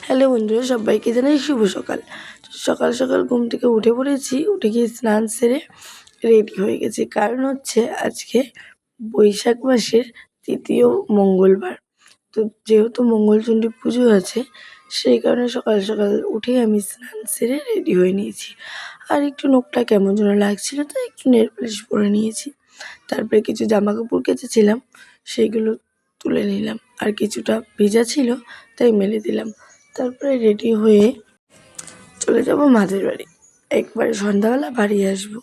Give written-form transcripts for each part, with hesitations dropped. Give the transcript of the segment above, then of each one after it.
Hello বন্ধুরা, সবাইকে জানাই শুভ সকাল। সকাল সকাল ঘুম থেকে উঠে পড়েছি। উঠে গিয়ে স্নান সেরে রেডি হয়ে গেছি। কারণ হচ্ছে আজকে বৈশাখ মাসের ৩য় মঙ্গলবার। তো যেহেতু মঙ্গলচণ্ডী পুজো আছে, সেই কারণে সকাল সকাল উঠেই আমি স্নান সেরে রেডি হয়ে নিয়েছি। আর একটু নখটা কেমন যেন লাগছিল, তাই একটু নেল পালিশ পরে নিয়েছি। তারপরে কিছু জামাকাপড় কেচেছিলাম, সেইগুলো তুলে নিলাম। আর কিছুটা ভেজা ছিল, তাই মেলে দিলাম। তারপরে রেডি হয়ে চলে যাব মাদের বাড়ি। একবারে সন্ধ্যাবেলা বাড়ি আসবো।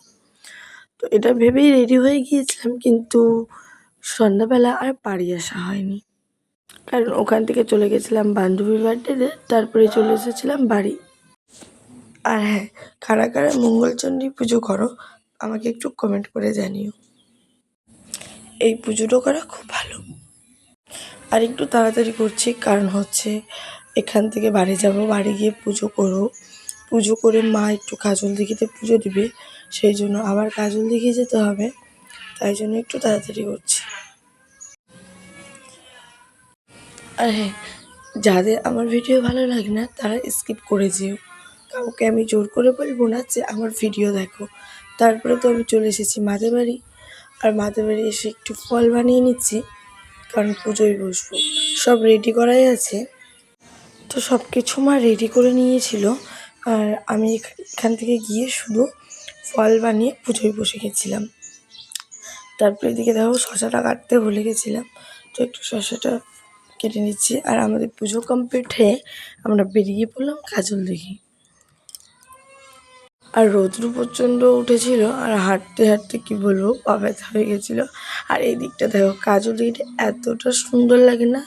তো এটা ভেবেই রেডি হয়ে গিয়েছিলাম, কিন্তু সন্ধ্যাবেলা আর বাড়ি আসা হয়নি। কারণ ওখান থেকে চলে গেছিলাম বান্ধবীর বার্থডেতে, তারপরে চলে এসেছিলাম বাড়ি। আর হ্যাঁ, কারা কারা মঙ্গলচণ্ডী পুজো করো আমাকে একটু কমেন্ট করে জানিও। এই পুজোটা করা খুব ভালো। আর একটু তাড়াতাড়ি করছি, কারণ হচ্ছে এখান থেকে বাড়ি যাব, বাড়ি গিয়ে পুজো করব। পুজো করে মা একটু কাজল দিঘিতে পুজো দিবে, সেই জন্য আবার কাজল দিঘি যেতে হবে, তাই জন্য একটু তাড়াতাড়ি করছি। আর হ্যাঁ, যাদের আমার ভিডিও ভালো লাগে না তারা স্কিপ করে যেও। কাউকে আমি জোর করে বলবো না যে আমার ভিডিও দেখো। তারপরে তো আমি চলে এসেছি মাদের বাড়ি। আর মাদের বাড়ি এসে একটু ফল বানিয়ে নিচ্ছি, কারণ পুজোয় বসবো। সব রেডি করাই আছে। তো সব কিছু মা রেডি করে নিয়েছিল, আর আমি এখান থেকে গিয়ে শুধু ফল বানিয়ে পুজোয় বসে গেছিলাম। তারপরে এদিকে দেখো শসাটা কাটতে ভুলে গেছিলাম, তো একটু শসাটা কেটে নিচ্ছি। আর আমাদের পুজো কমপ্লিট হয়ে আমরা বেরিয়ে পড়লাম কাজল দিঘি। আর রৌদ্র প্রচণ্ড উঠেছিল, আর হাঁটতে হাঁটতে কী বলবো, পা ব্যথা হয়ে গেছিলো। আর এই দিকটা দেখো, কাজল দিঘিটা এতটা সুন্দর লাগে না,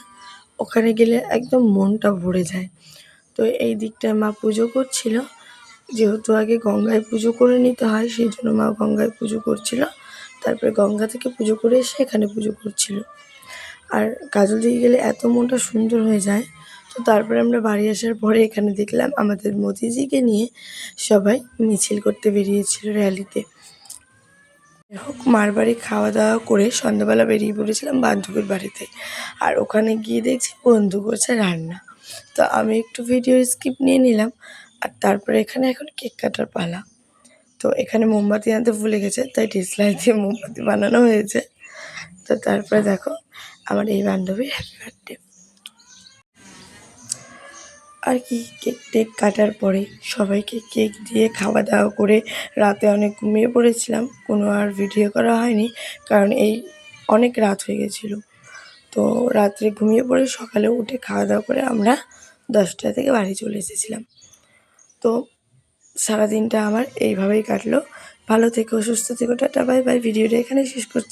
ওখানে গেলে একদম মনটা ভরে যায়। তো এই দিকটায় মা পুজো করছিল। যেহেতু আগে গঙ্গায় পুজো করে নিতে হয়, সেই জন্য মা গঙ্গায় পুজো করছিল। তারপরে গঙ্গা থেকে পুজো করে এসে এখানে পুজো করছিল। আর কাজল দিঘি গেলে এত মনটা সুন্দর হয়ে যায়। তো তারপরে আমরা বাড়ি আসার পরে এখানে দেখলাম আমাদের মোদিজিকে নিয়ে সবাই মিছিল করতে বেরিয়েছিল র্যালিতে। হোক, মার বাড়ি খাওয়া দাওয়া করে সন্ধ্যাবেলা বেরিয়ে পড়েছিলাম বান্ধবীর বাড়িতে। আর ওখানে গিয়ে দেখছি বন্ধু করছে রান্না। তো আমি একটু ভিডিও স্কিপ নিয়ে নিলাম। আর তারপরে এখানে এখন কেক কাটার পালা। তো এখানে মোমবাতি আনতে ভুলে গেছে, তাই ডিসলাইট দিয়ে মোমবাতি বানানো হয়েছে। তো তারপরে দেখো আমার এই বান্ধবীর হ্যাপি বার্থডে। আর কি, কেক টেক কাটার পরে সবাইকে কেক দিয়ে খাওয়া দাওয়া করে রাতে অনেক ঘুমিয়ে পড়েছিলাম। কোনো আর ভিডিও করা হয়নি, কারণ এই অনেক রাত হয়ে গেছিলো। তো রাত্রে ঘুমিয়ে পড়ে সকালে উঠে খাওয়া দাওয়া করে আমরা 10টা থেকে বাড়ি চলে এসেছিলাম। তো সারাদিনটা আমার এইভাবেই কাটলো। ভালো থেকো, সুস্থ থেকো, টাটা বাই বাই। ভিডিওটা এখানেই শেষ করছি।